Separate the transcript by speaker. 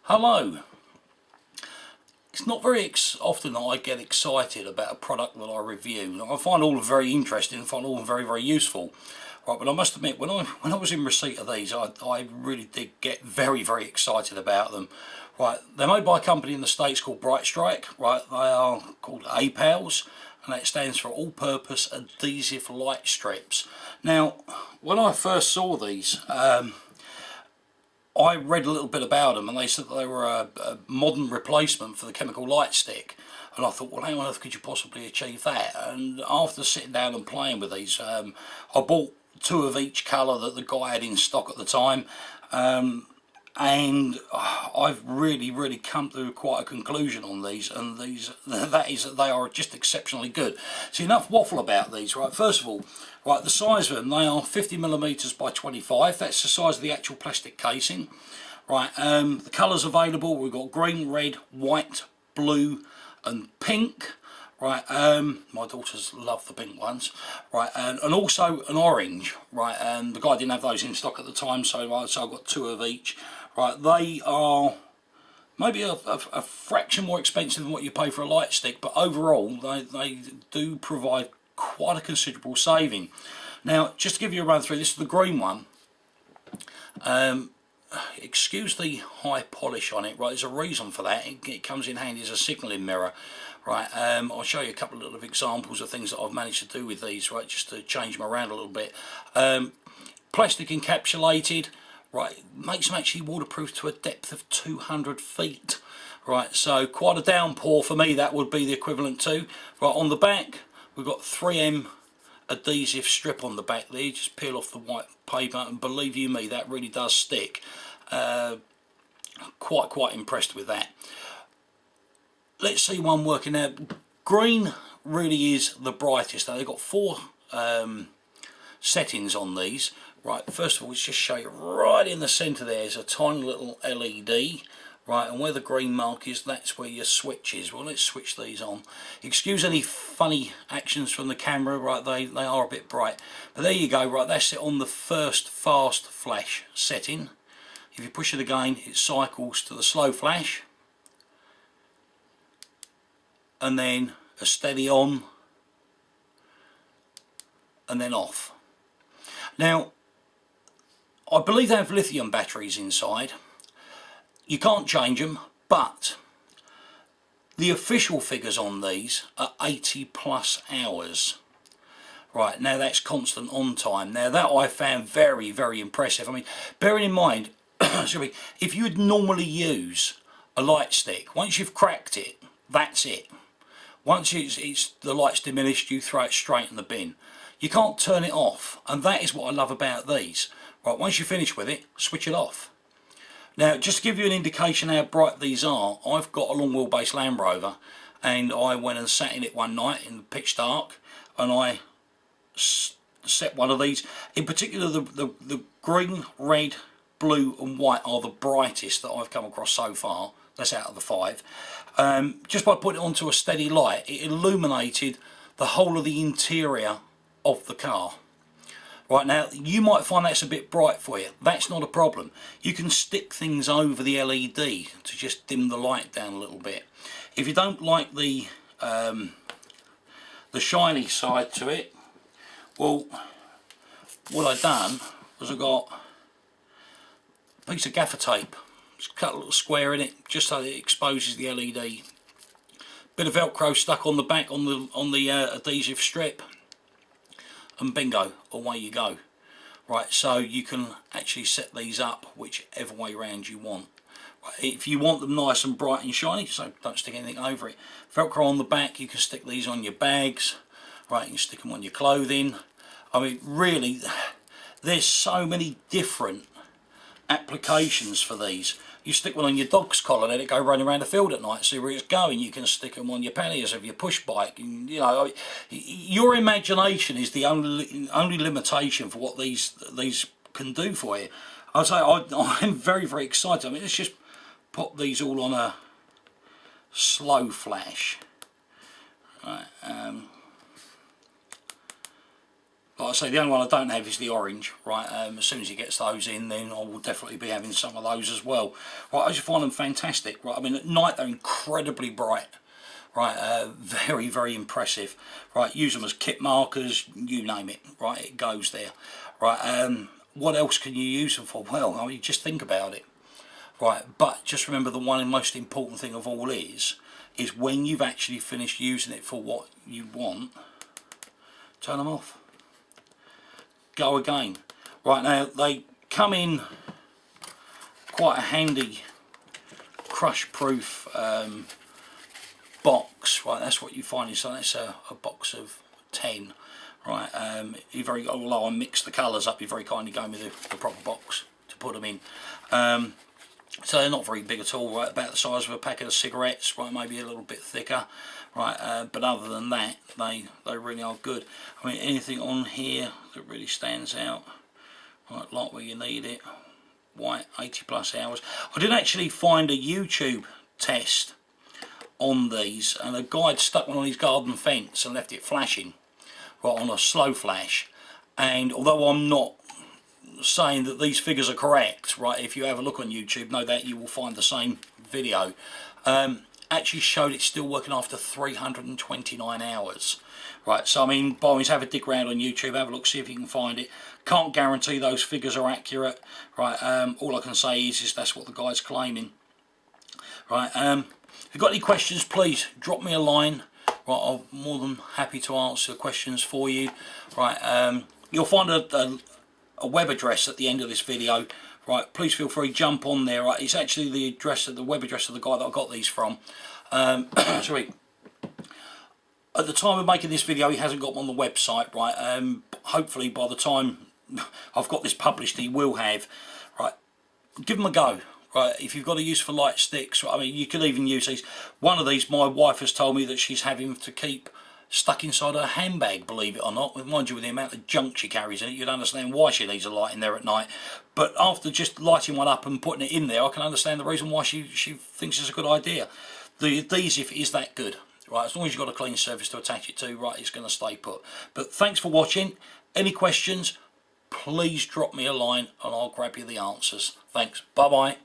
Speaker 1: Hello. It's not very often that I get excited about a product that I review. I find all of them very interesting, I find all of them very useful. Right, but I must admit, when I was in receipt of these, I really did get very excited about them. Right, they're made by a company in the States called Bright Strike. Right, they are called A.P.A.L.S, and that stands for All-Purpose Adhesive Light Strips. Now, when I first saw these, I read a little bit about them, and they said that they were a modern replacement for the chemical light stick. And I thought, well, how on earth could you possibly achieve that? And after sitting down and playing with these, I bought 2 of each colour that the guy had in stock at the time. And I've really come to quite a conclusion on these, and that is that they are just exceptionally good. So enough waffle about these, right? First of all, right, the size of them, they are 50mm by 25. That's the size of the actual plastic casing. Right, the colours available, we've got green, red, white, blue and pink. Right, my daughters love the pink ones. Right, and also an orange. Right, and the guy didn't have those in stock at the time, so I've got 2 of each. Right, they are maybe a fraction more expensive than what you pay for a light stick, but overall they do provide quite a considerable saving. Now, just to give you a run through, this is the green one. Excuse the high polish on it. Right, there's a reason for that. It comes in handy as a signalling mirror. Right, I'll show you a couple of little examples of things that I've managed to do with these, right, just to change them around a little bit. Plastic encapsulated, right, makes them actually waterproof to a depth of 200 feet. Right, so quite a downpour for me, that would be the equivalent to. Right, on the back, we've got 3M adhesive strip on the back there. You just peel off the white paper, and believe you me, that really does stick. Quite impressed with that. Let's see one working out. Green really is the brightest. Now, they've got 4 settings on these. Right, first of all, let's just show you right in the centre there's a tiny little LED. Right, and where the green mark is, that's where your switch is. Well, let's switch these on. Excuse any funny actions from the camera, right, they are a bit bright. But there you go, right, that's it on the first fast flash setting. If you push it again, it cycles to the slow flash. And then a steady on, and then off. Now, I believe they have lithium batteries inside. You can't change them, but the official figures on these are 80+ hours. Right, now that's constant on time. Now that I found very impressive. I mean, bearing in mind, if you would normally use a light stick, once you've cracked it, that's it. Once the light's diminished, you throw it straight in the bin. You can't turn it off, and that is what I love about these. Right, once you finish with it, switch it off. Now, just to give you an indication how bright these are, I've got a long wheelbase Land Rover, and I went and sat in it one night in the pitch dark, and I set one of these. In particular, the green, red, blue and white are the brightest that I've come across so far. That's out of the 5. Just by putting it onto a steady light, it illuminated the whole of the interior of the car. Right, now you might find that's a bit bright for you. That's not a problem. You can stick things over the LED to just dim the light down a little bit. If you don't like the shiny side to it, well, what I've done was I got a piece of gaffer tape. Just cut a little square in it, just so it exposes the LED. Bit of Velcro stuck on the back on the adhesive strip, and bingo, away you go. Right, so you can actually set these up whichever way around you want. Right, if you want them nice and bright and shiny, so don't stick anything over it. Velcro on the back, you can stick these on your bags. Right, you can stick them on your clothing. I mean, really, there's so many different applications for these. You stick one on your dog's collar, let it go running around the field at night, see where it's going. You can stick them on your panniers of your push bike. And, you know, your imagination is the only limitation for what these can do for you. I'd say I'm very excited. I mean, let's just pop these all on a slow flash. Right, like I say, the only one I don't have is the orange, right? As soon as he gets those in, then I will definitely be having some of those as well. Right, I just find them fantastic, right? I mean, at night they're incredibly bright, right? Very, very impressive, right? Use them as kit markers, you name it, right? It goes there, right? What else can you use them for? Well, I mean, just think about it, right? But just remember, the one most important thing of all is when you've actually finished using it for what you want, turn them off. Go again. Right, now they come in quite a handy crush proof box, right? That's what you find inside. That's a box of 10, right? You very, although I mixed the colours up, you very kindly gave me the proper box to put them in. So they're not very big at all, right? About the size of a packet of cigarettes, right? Maybe a little bit thicker, right? But other than that, they really are good. I mean, anything on here that really stands out, right? Like where you need it, white, 80+ hours. I did actually find a YouTube test on these, and a guy had stuck one on his garden fence and left it flashing, right, on a slow flash. And although I'm not saying that these figures are correct, right, if you have a look on YouTube, no doubt you will find the same video, actually showed it's still working after 329 hours, right? So I mean, by all means, have a dig around on YouTube, have a look, see if you can find it. Can't guarantee those figures are accurate, right? All I can say is that's what the guy's claiming, right? If you've got any questions, please drop me a line, right? I'm more than happy to answer questions for you, right? You'll find a web address at the end of this video, right? Please feel free, jump on there, right? It's actually the address of the web address of the guy that I got these from. Sorry, at the time of making this video he hasn't got one on the website, right? Hopefully by the time I've got this published he will have, right? Give them a go, right? If you've got a use for light sticks, I mean, you could even use these. One of these my wife has told me that she's having to keep stuck inside her handbag, believe it or not. Mind you, with the amount of junk she carries in it, you'd understand why she needs a light in there at night. But after just lighting one up and putting it in there, I can understand the reason why she thinks it's a good idea. The adhesive is that good, right? As long as you've got a clean surface to attach it to, right, it's going to stay put. But thanks for watching. Any questions, please drop me a line and I'll grab you the answers. Thanks. Bye bye.